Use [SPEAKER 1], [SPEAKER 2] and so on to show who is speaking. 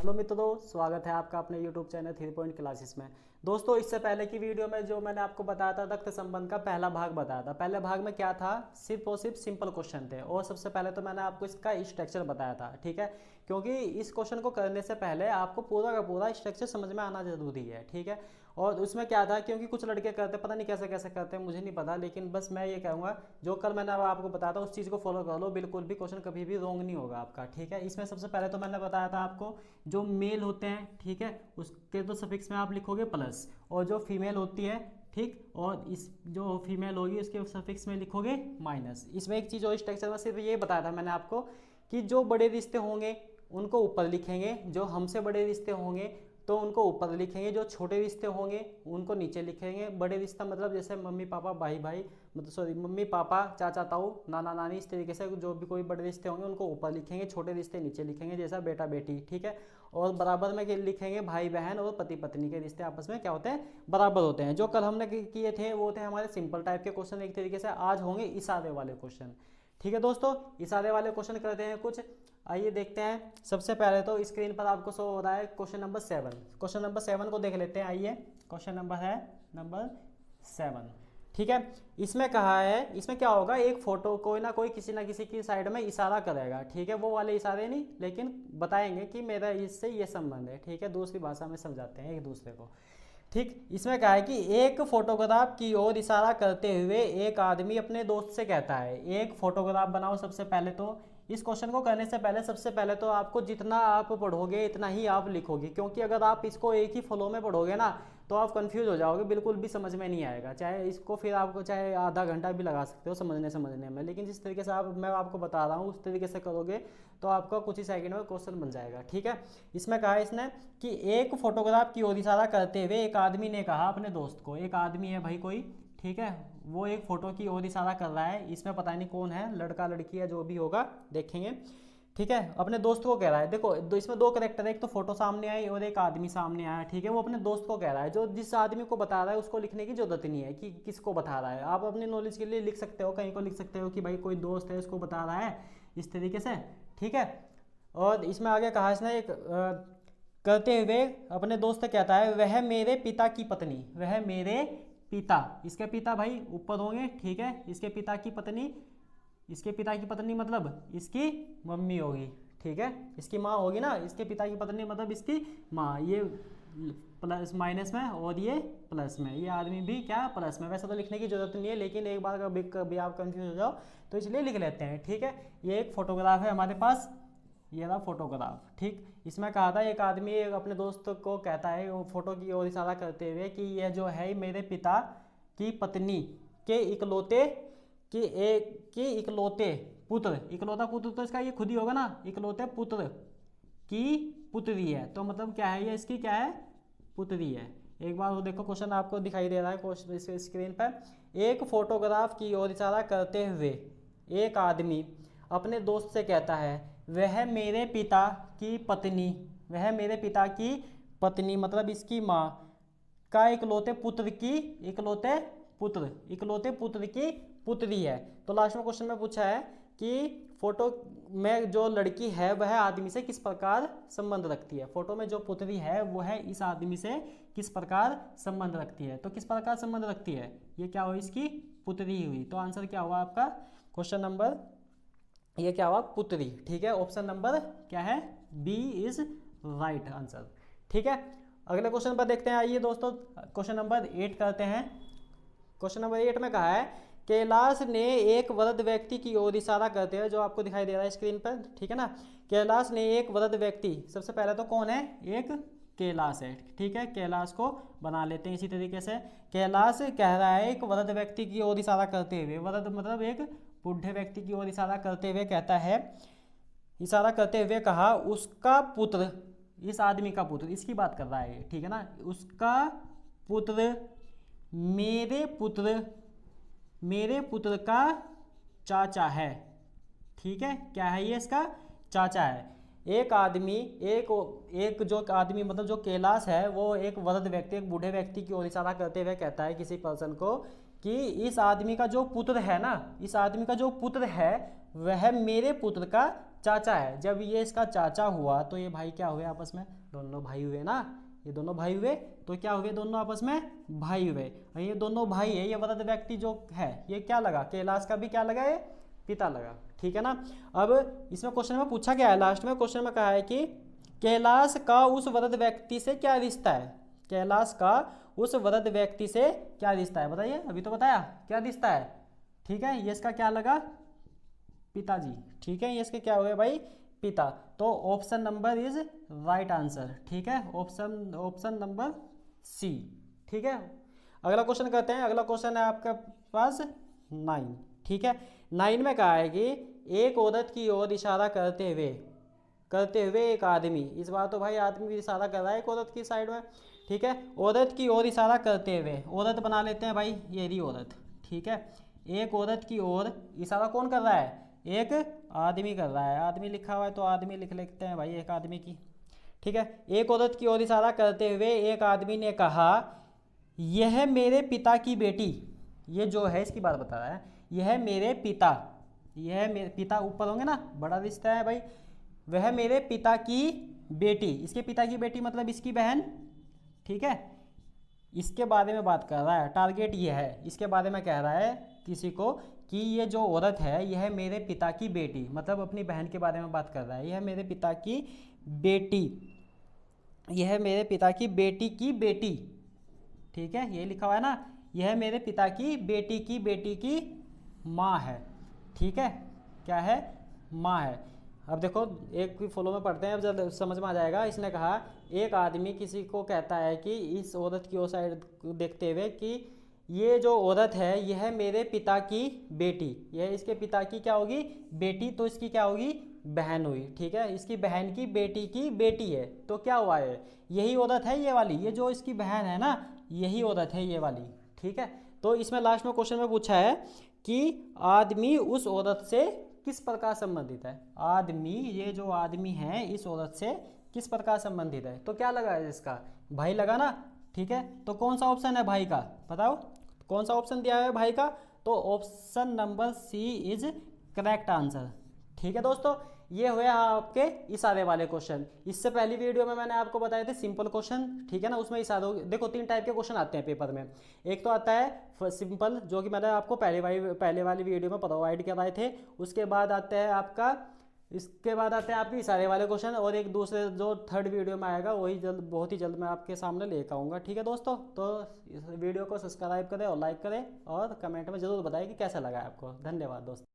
[SPEAKER 1] Hello मित्रों, स्वागत है आपका अपने YouTube चैनल 3 पॉइंट क्लासेस में। दोस्तों, इससे पहले की वीडियो में जो मैंने आपको बताया था रक्त संबंध का पहला भाग बताया था। पहले भाग में क्या था, सिर्फ और सिर्फ सिंपल क्वेश्चन थे और सबसे पहले तो मैंने आपको इसका स्ट्रक्चर बताया था, ठीक है। क्योंकि इस क्वेश्चन को करने से पहले आपको पूरा का पूरा स्ट्रक्चर समझ में आना जरूरी है, ठीक है। और उसमें क्या था, क्योंकि कुछ लड़के करते पता नहीं कैसे कैसे करते हैं, मुझे नहीं पता, लेकिन बस मैं ये कहूँगा जो कल मैंने आपको बताया था उस चीज़ को फॉलो कर लो, बिल्कुल भी क्वेश्चन कभी भी रॉन्ग नहीं होगा आपका, ठीक है। इसमें सबसे पहले तो मैंने बताया था आपको जो मेल होते हैं, ठीक है, उसके तो सफिक्स में आप लिखोगे प्लस, और जो फीमेल होती है, ठीक, और इस जो फीमेल होगी उसके सफिक्स में लिखोगे माइनस। इसमें एक चीज़ और स्ट्रक्चर में सिर्फ ये बताया था मैंने आपको कि जो बड़े रिश्ते होंगे उनको ऊपर लिखेंगे, जो हमसे बड़े रिश्ते होंगे तो उनको ऊपर लिखेंगे, जो छोटे रिश्ते होंगे उनको नीचे लिखेंगे। बड़े रिश्ता मतलब जैसे मम्मी पापा भाई भाई, मतलब सॉरी, मम्मी पापा चाचा ताऊ नाना नानी, इस तरीके से जो भी कोई बड़े रिश्ते होंगे उनको ऊपर लिखेंगे, छोटे रिश्ते नीचे लिखेंगे, जैसा बेटा बेटी, ठीक है। और बराबर में लिखेंगे भाई बहन और पति पत्नी के रिश्ते आपस में क्या होते हैं, बराबर होते हैं। जो कल हमने किए थे वो थे हमारे सिंपल टाइप के क्वेश्चन एक तरीके से। आज होंगे इशारे वाले क्वेश्चन, ठीक है दोस्तों। इशारे वाले क्वेश्चन करते हैं कुछ, आइए देखते हैं। सबसे पहले तो स्क्रीन पर आपको शो हो रहा है क्वेश्चन नंबर 7। क्वेश्चन नंबर 7 को देख लेते हैं, आइए। क्वेश्चन नंबर है नंबर 7, ठीक है। इसमें कहा है, इसमें क्या होगा, एक फोटो कोई ना कोई किसी ना किसी की साइड में इशारा करेगा, ठीक है। वो वाले इशारे नहीं, लेकिन बताएंगे कि मेरा इससे ये संबंध है, ठीक है। दूसरी भाषा में समझाते हैं एक दूसरे को, ठीक। इसमें कहा है कि एक फोटोग्राफ की ओर इशारा करते हुए एक आदमी अपने दोस्त से कहता है। एक फोटोग्राफ बनाओ। सबसे पहले तो इस क्वेश्चन को करने से पहले सबसे पहले तो आपको जितना आप पढ़ोगे इतना ही आप लिखोगे, क्योंकि अगर आप इसको एक ही फ्लो में पढ़ोगे ना तो आप कंफ्यूज हो जाओगे, बिल्कुल भी समझ में नहीं आएगा। चाहे इसको फिर आपको चाहे आधा घंटा भी लगा सकते हो समझने में, लेकिन जिस तरीके से मैं आपको बता रहा हूँ उस तरीके से करोगे तो आपका कुछ ही सेकंड में क्वेश्चन बन जाएगा, ठीक है। इसमें कहा है इसने कि एक फोटोग्राफ की ओर इशारा करते हुए एक आदमी ने कहा अपने दोस्त को। एक आदमी है भाई कोई, ठीक है, वो एक फोटो की ओर इशारा कर रहा है। इसमें पता नहीं कौन है, लड़का लड़की है, जो भी होगा देखेंगे, ठीक है। अपने दोस्त को कह रहा है, देखो इसमें दो करेक्टर है, एक तो फोटो सामने आई और एक आदमी सामने आया, ठीक है। वो अपने दोस्त को कह रहा है, जो जिस आदमी को बता रहा है उसको लिखने की जरूरत नहीं है कि किसको बता रहा है। आप अपनी नॉलेज के लिए लिख सकते हो, कहीं को लिख सकते हो कि भाई कोई दोस्त है उसको बता रहा है, इस तरीके से, ठीक है। और इसमें आगे कहा इसने एक करते हुए अपने दोस्त से कहता है, वह मेरे पिता की पत्नी, वह मेरे पिता, इसके पिता भाई ऊपर होंगे, ठीक है। इसके पिता की पत्नी, इसके पिता की पत्नी मतलब इसकी मम्मी होगी, ठीक है। इसकी माँ होगी ना, इसके पिता की पत्नी मतलब इसकी माँ। ये प्लस माइनस में और ये प्लस में, ये आदमी भी क्या प्लस में। वैसे तो लिखने की जरूरत नहीं है, लेकिन एक बार कभी आप कंफ्यूज हो जाओ तो इसलिए लिख लेते हैं, ठीक है। ये एक फोटोग्राफ है हमारे पास, ये रहा फोटोग्राफ, ठीक। इसमें कहा था एक आदमी अपने दोस्त को कहता है वो फोटो की ओर इशारा करते हुए कि यह जो है मेरे पिता की पत्नी के इकलौते इकलौते पुत्र, इकलौता पुत्र तो इसका ये खुद ही होगा ना, इकलौते पुत्र की पुत्री है। तो मतलब क्या है, ये इसकी क्या है, पुत्री है। एक बार वो देखो क्वेश्चन आपको दिखाई दे रहा है स्क्रीन पर। एक फोटोग्राफ की ओर इशारा करते हुए एक आदमी अपने दोस्त से कहता है, वह मेरे पिता की पत्नी, वह मेरे पिता की पत्नी मतलब इसकी माँ का इकलौते पुत्र की पुत्री है। तो लास्ट में क्वेश्चन में पूछा है कि फोटो में जो लड़की है वह आदमी से किस प्रकार संबंध रखती है। फोटो में जो पुत्री है वो है इस आदमी से किस प्रकार संबंध रखती है। तो किस प्रकार संबंध रखती है, ये क्या हुई, इसकी पुत्री हुई। तो आंसर क्या हुआ आपका क्वेश्चन नंबर, ये क्या हुआ, पुत्री, ठीक है। ऑप्शन नंबर क्या है, बी इज राइट आंसर, ठीक है। अगले क्वेश्चन पर देखते हैं, आइए दोस्तों। क्वेश्चन नंबर 8 करते हैं। क्वेश्चन नंबर 8 में कहा है, कैलाश ने एक वृद्ध व्यक्ति की ओर इशारा करते हुए, जो आपको दिखाई दे रहा है स्क्रीन पर, ठीक है ना। कैलाश ने एक वृद्ध व्यक्ति, सबसे पहले तो कौन है, एक कैलाश है, ठीक है। कैलाश को बना लेते हैं इसी तरीके से। कैलाश कह रहा है एक वृद्ध व्यक्ति की ओर इशारा करते हुए, वृद्ध मतलब एक बूढ़े व्यक्ति की ओर इशारा करते हुए कहता है, इशारा करते हुए कहा, उसका पुत्र, इस आदमी का पुत्र, इसकी बात कर रहा है, ठीक है ना। उसका पुत्र मेरे पुत्र का चाचा है, ठीक है। क्या है ये, इसका चाचा है। एक आदमी एक जो आदमी मतलब जो कैलाश है वो एक वृद्ध व्यक्ति, एक बूढ़े व्यक्ति की ओर इशारा करते हुए कहता है किसी पर्सन को कि इस आदमी का जो पुत्र है ना, इस आदमी का जो पुत्र है वह मेरे पुत्र का चाचा है। जब ये इसका चाचा हुआ तो ये भाई क्या हुए आपस में, दोनों भाई हुए ना, ये दोनों भाई हुए तो क्या हुए, दोनों आपस में भाई हुए। और ये दोनों भाई है, ये वृद्ध व्यक्ति जो है ये क्या लगा, कैलाश का भी क्या लगा, ये पिता लगा, ठीक है ना। अब इसमें क्वेश्चन में पूछा गया है, लास्ट में क्वेश्चन में कहा है कि कैलाश का उस वृद्ध व्यक्ति से क्या रिश्ता है, कैलाश का उस वृद्ध व्यक्ति से क्या रिश्ता है, बताइए, अभी तो बताया क्या रिश्ता है, ठीक है। ये इसका क्या लगा, पिताजी, ठीक है, ये इसके क्या हुए भाई, पिता। तो option number is right answer, ठीक है, ऑप्शन नंबर सी, ठीक है। अगला क्वेश्चन करते हैं, अगला क्वेश्चन है आपके पास 9, ठीक है। 9 में कहा है कि एक औरत की ओर इशारा करते हुए एक आदमी, इस बार तो भाई आदमी भी इशारा कर रहा है एक औरत की साइड में, ठीक है। औरत की ओर इशारा करते हुए, औरत बना लेते हैं भाई, ये रही औरत, ठीक है। एक औरत की ओर इशारा कौन कर रहा है, एक आदमी कर रहा है, आदमी लिखा हुआ है तो आदमी लिख लेते हैं भाई, एक आदमी की, ठीक है। एक औरत की ओर इशारा करते हुए एक आदमी ने कहा, यह मेरे पिता की बेटी, ये जो है इसकी बात बता रहा है, यह मेरे पिता, यह मेरे पिता ऊपर होंगे ना, बड़ा रिश्ता है भाई, वह मेरे पिता की बेटी, इसके पिता की बेटी मतलब इसकी बहन, ठीक है। इसके बारे में बात कर रहा है, टारगेट ये है, इसके बारे में कह रहा है किसी को कि ये जो औरत है यह मेरे पिता की बेटी, मतलब अपनी बहन के बारे में बात कर रहा है, यह मेरे पिता की बेटी, यह मेरे पिता की बेटी, ठीक है, ये लिखा हुआ है ना, यह मेरे पिता की बेटी की माँ है, ठीक है, क्या है, माँ है। अब देखो एक भी फॉलो में पढ़ते हैं, अब जब समझ में आ जाएगा। इसने कहा एक आदमी किसी को कहता है कि इस औरत की ओर साइड देखते हुए कि ये जो औरत है यह मेरे पिता की बेटी, यह इसके पिता की क्या होगी, बेटी, तो इसकी क्या होगी, बहन हुई, ठीक है। इसकी बहन की बेटी है, तो क्या हुआ है, यही औरत है ये वाली, ये जो इसकी बहन है ना यही औरत है ये वाली, ठीक है। तो इसमें लास्ट में क्वेश्चन में पूछा है कि आदमी उस औरत से किस प्रकार संबंधित है, आदमी, ये जो आदमी है इस औरत से किस प्रकार संबंधित है, तो क्या लगा है इसका, भाई लगा ना, ठीक है। तो कौन सा ऑप्शन है भाई का, बताओ कौन सा ऑप्शन दिया है भाई का, तो option number C is correct answer, ठीक है दोस्तों। ये हुए आपके इशारे वाले क्वेश्चन। इससे पहली वीडियो में मैंने आपको बताए थे सिंपल क्वेश्चन, ठीक है ना, उसमें इशारों, देखो 3 टाइप के क्वेश्चन आते हैं पेपर में। एक तो आता है सिंपल, जो कि मैंने आपको पहले वाली वीडियो में प्रोवाइड करवाए थे। उसके बाद आता है आपका, इसके बाद आते हैं आपके इशारे वाले क्वेश्चन, और एक दूसरे जो थर्ड वीडियो में आएगा वही बहुत ही जल्द मैं आपके सामने लेकर आऊँगा, ठीक है दोस्तों। तो इस वीडियो को सब्सक्राइब करें और लाइक करें और कमेंट में ज़रूर बताएं कि कैसा लगा आपको। धन्यवाद दोस्तों।